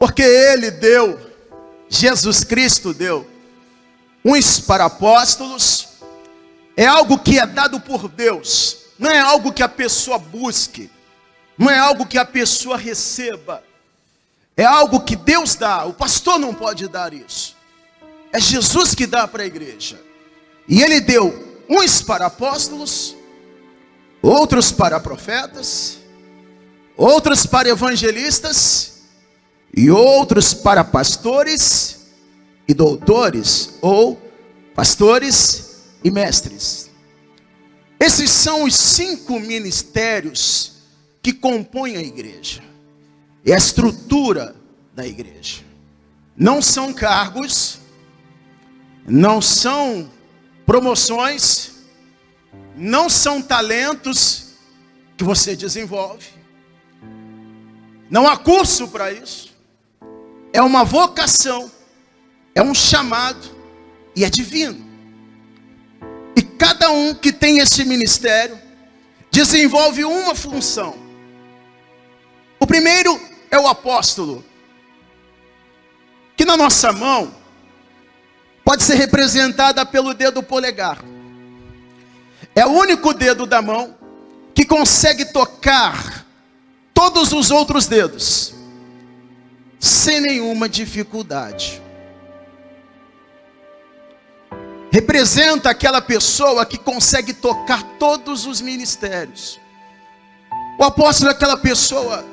Porque Ele deu, Jesus Cristo deu, uns para apóstolos. É algo que é dado por Deus, não é algo que a pessoa busque, não é algo que a pessoa receba, é algo que Deus dá. O pastor não pode dar isso, é Jesus que dá para a igreja. E Ele deu uns para apóstolos, outros para profetas, outros para evangelistas, e outros para pastores e doutores, ou pastores e mestres. Esses são os 5 ministérios que compõem a igreja, é a estrutura da igreja. Não são cargos, não são promoções, não são talentos que você desenvolve, não há curso para isso, é uma vocação, é um chamado e é divino. E cada um que tem esse ministério desenvolve uma função. O primeiro é o apóstolo, que na nossa mão pode ser representada pelo dedo polegar. É o único dedo da mão que consegue tocar todos os outros dedos sem nenhuma dificuldade. Representa aquela pessoa que consegue tocar todos os ministérios. O apóstolo é aquela pessoa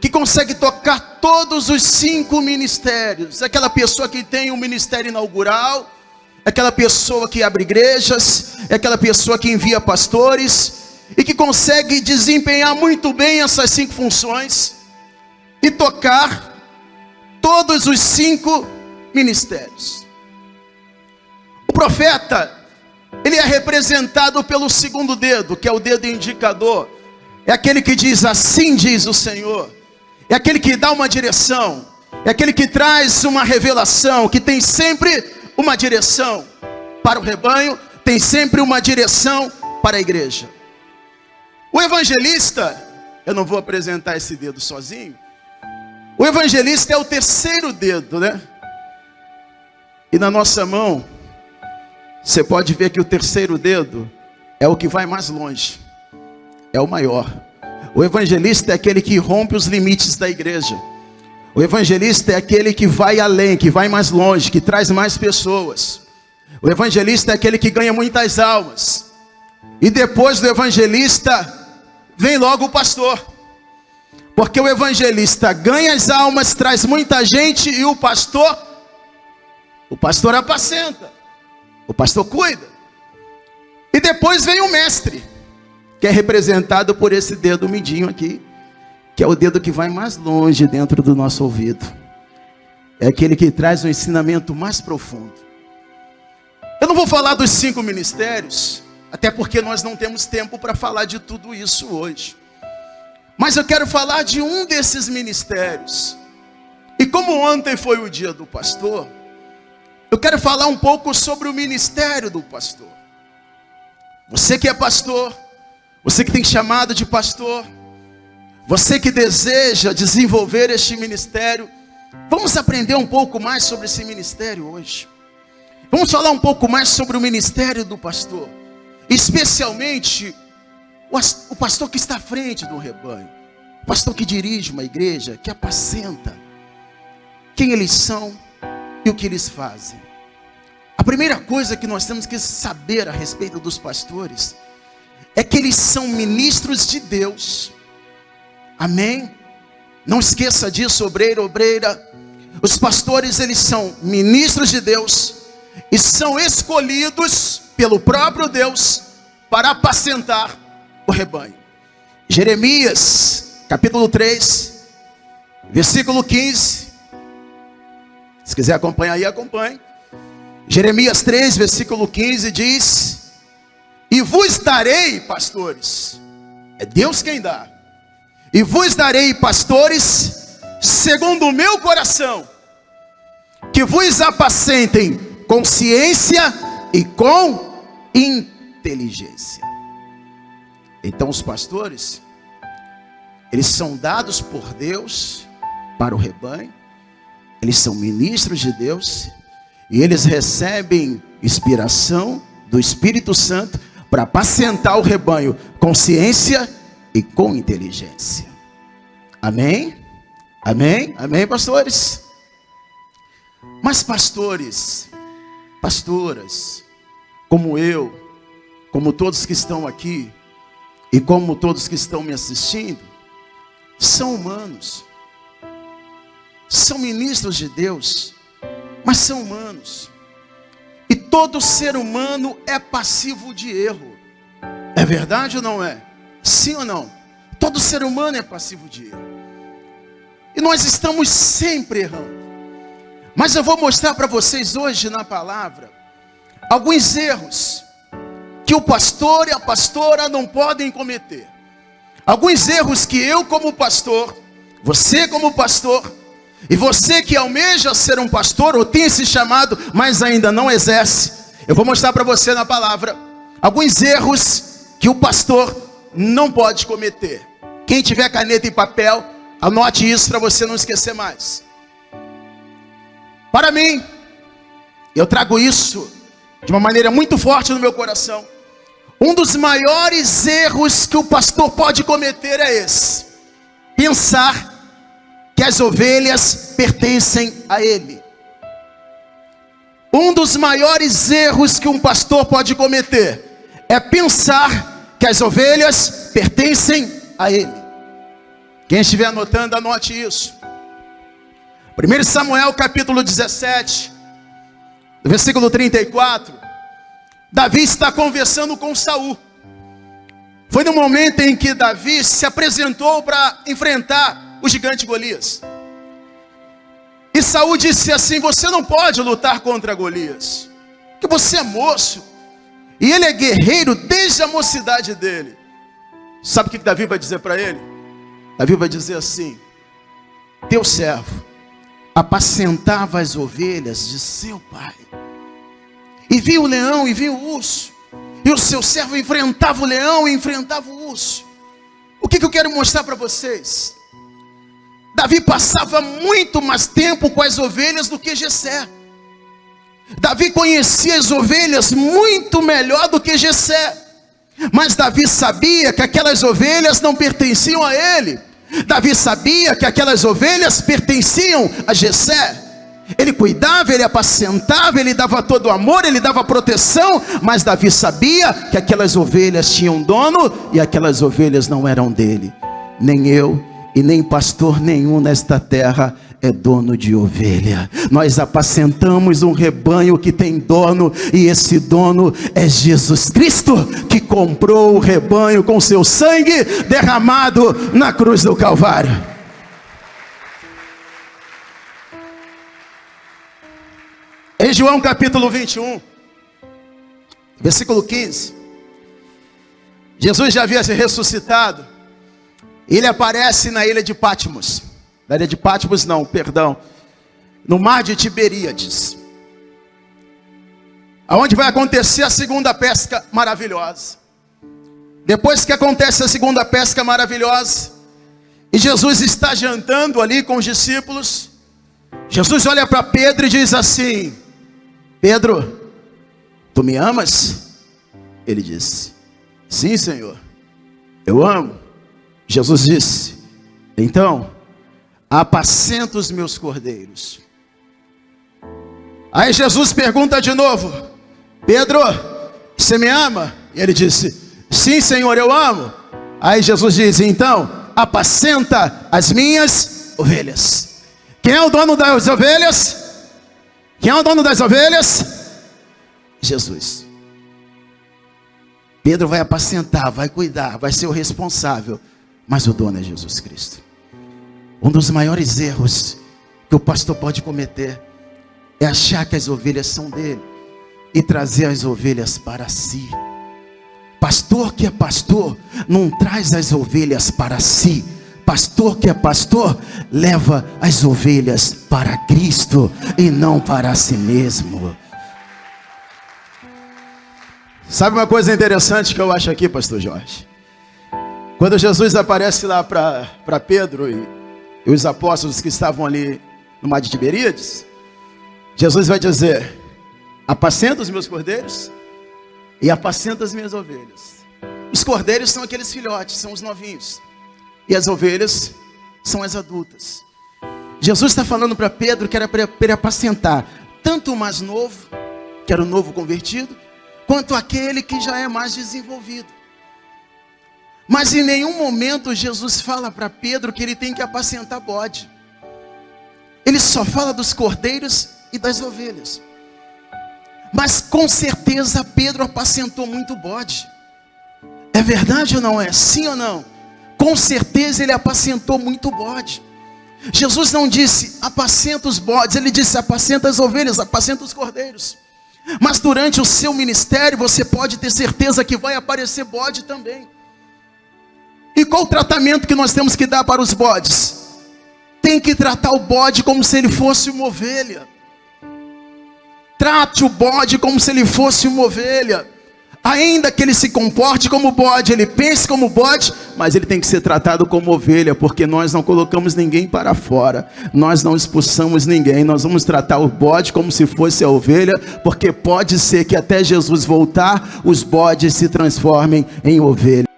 que consegue tocar todos os 5 ministérios. Aquela pessoa que tem um ministério inaugural, aquela pessoa que abre igrejas, é aquela pessoa que envia pastores e que consegue desempenhar muito bem essas 5 funções e tocar todos os 5 ministérios. O profeta, ele é representado pelo segundo dedo, que é o dedo indicador. É aquele que diz: assim diz o Senhor. É aquele que dá uma direção, é aquele que traz uma revelação, que tem sempre uma direção para o rebanho, tem sempre uma direção para a igreja. O evangelista, eu não vou apresentar esse dedo sozinho. O evangelista é o terceiro dedo, né? E na nossa mão, você pode ver que o terceiro dedo é o que vai mais longe, é o maior. O evangelista é aquele que rompe os limites da igreja. O evangelista é aquele que vai além, que vai mais longe, que traz mais pessoas. O evangelista é aquele que ganha muitas almas. E depois do evangelista, vem logo o pastor. Porque o evangelista ganha as almas, traz muita gente, e o pastor apacenta. O pastor cuida. E depois vem o mestre, que é representado por esse dedo mindinho aqui, que é o dedo que vai mais longe dentro do nosso ouvido. É aquele que traz um ensinamento mais profundo. Eu não vou falar dos 5 ministérios, até porque nós não temos tempo para falar de tudo isso hoje. Mas eu quero falar de um desses ministérios. E como ontem foi o dia do pastor, eu quero falar um pouco sobre o ministério do pastor. Você que é pastor, você que tem chamado de pastor, você que deseja desenvolver este ministério, vamos aprender um pouco mais sobre esse ministério hoje. Vamos falar um pouco mais sobre o ministério do pastor, especialmente o pastor que está à frente do rebanho, o pastor que dirige uma igreja, que apacenta, quem eles são e o que eles fazem. A primeira coisa que nós temos que saber a respeito dos pastores é que eles são ministros de Deus. Amém? Não esqueça disso, obreiro, obreira. Os pastores, eles são ministros de Deus e são escolhidos pelo próprio Deus para apacentar o rebanho. Jeremias, capítulo 3, versículo 15. Se quiser acompanhar aí, acompanhe. Jeremias 3, versículo 15 diz: e vos darei pastores, é Deus quem dá, e vos darei pastores segundo o meu coração, que vos apacentem com ciência e com inteligência. Então os pastores, eles são dados por Deus para o rebanho, eles são ministros de Deus e eles recebem inspiração do Espírito Santo para apacentar o rebanho com ciência e com inteligência. Amém? Amém? Amém, pastores? Mas pastores, pastoras, como eu, como todos que estão aqui e como todos que estão me assistindo, são humanos. São ministros de Deus, mas são humanos. E todo ser humano é passivo de erro. É verdade ou não é? Sim ou não? Todo ser humano é passivo de erro. E nós estamos sempre errando. Mas eu vou mostrar para vocês hoje na palavra alguns erros que o pastor e a pastora não podem cometer. Alguns erros que eu como pastor, você como pastor, e você que almeja ser um pastor ou tem esse chamado, mas ainda não exerce, eu vou mostrar para você na palavra alguns erros que o pastor não pode cometer. Quem tiver caneta e papel, anote isso para você não esquecer mais. Para mim, eu trago isso de uma maneira muito forte no meu coração. Um dos maiores erros que o pastor pode cometer é esse: pensar que as ovelhas pertencem a ele. Um dos maiores erros que um pastor pode cometer é pensar que as ovelhas pertencem a ele. Quem estiver anotando, anote isso. 1 Samuel capítulo 17, versículo 34. Davi está conversando com Saul. Foi no momento em que Davi se apresentou para enfrentar o gigante Golias. E Saul disse assim: você não pode lutar contra Golias, porque você é moço, e ele é guerreiro desde a mocidade dele. Sabe o que Davi vai dizer para ele? Davi vai dizer assim: teu servo apacentava as ovelhas de seu pai, e viu o leão e viu o urso, e o seu servo enfrentava o leão e enfrentava o urso. O que eu quero mostrar para vocês? Davi passava muito mais tempo com as ovelhas do que Jessé. Davi conhecia as ovelhas muito melhor do que Jessé, mas Davi sabia que aquelas ovelhas não pertenciam a ele. Davi sabia que aquelas ovelhas pertenciam a Jessé. Ele cuidava, ele apacentava, ele dava todo o amor, ele dava proteção, mas Davi sabia que aquelas ovelhas tinham dono e aquelas ovelhas não eram dele. Nem eu e nem pastor nenhum nesta terra é dono de ovelha. Nós apacentamos um rebanho que tem dono, e esse dono é Jesus Cristo, que comprou o rebanho com seu sangue derramado na cruz do Calvário. Em João capítulo 21, versículo 15, Jesus já havia se ressuscitado. Ele aparece na ilha de Patmos. Na ilha de Patmos não, perdão, no mar de Tiberíades, aonde vai acontecer a segunda pesca maravilhosa. Depois que acontece a segunda pesca maravilhosa, e Jesus está jantando ali com os discípulos, Jesus olha para Pedro e diz assim: Pedro, tu me amas? Ele disse: sim, Senhor, eu amo. Jesus disse: então, apacenta os meus cordeiros. Aí Jesus pergunta de novo: Pedro, você me ama? E ele disse: sim, Senhor, eu amo. Aí Jesus diz: então, apacenta as minhas ovelhas. Quem é o dono das ovelhas? Quem é o dono das ovelhas? Jesus. Pedro vai apacentar, vai cuidar, vai ser o responsável, mas o dono é Jesus Cristo. Um dos maiores erros que o pastor pode cometer é achar que as ovelhas são dele e trazer as ovelhas para si. Pastor que é pastor não traz as ovelhas para si. Pastor que é pastor leva as ovelhas para Cristo e não para si mesmo. Sabe uma coisa interessante que eu acho aqui, pastor Jorge? Quando Jesus aparece lá para Pedro e os apóstolos que estavam ali no mar de Tiberíades, Jesus vai dizer: apacenta os meus cordeiros e apacenta as minhas ovelhas. Os cordeiros são aqueles filhotes, são os novinhos, e as ovelhas são as adultas. Jesus está falando para Pedro que era para ele apacentar tanto o mais novo, que era o novo convertido, quanto aquele que já é mais desenvolvido. Mas em nenhum momento Jesus fala para Pedro que ele tem que apacentar bode. Ele só fala dos cordeiros e das ovelhas. Mas com certeza Pedro apacentou muito bode. É verdade ou não é? Sim ou não? Com certeza ele apacentou muito bode. Jesus não disse apacenta os bodes, ele disse apacenta as ovelhas, apacenta os cordeiros. Mas durante o seu ministério você pode ter certeza que vai aparecer bode também. E qual o tratamento que nós temos que dar para os bodes? Tem que tratar o bode como se ele fosse uma ovelha. Trate o bode como se ele fosse uma ovelha. Ainda que ele se comporte como bode, ele pense como bode, mas ele tem que ser tratado como ovelha, porque nós não colocamos ninguém para fora, nós não expulsamos ninguém, nós vamos tratar o bode como se fosse a ovelha, porque pode ser que até Jesus voltar, os bodes se transformem em ovelha.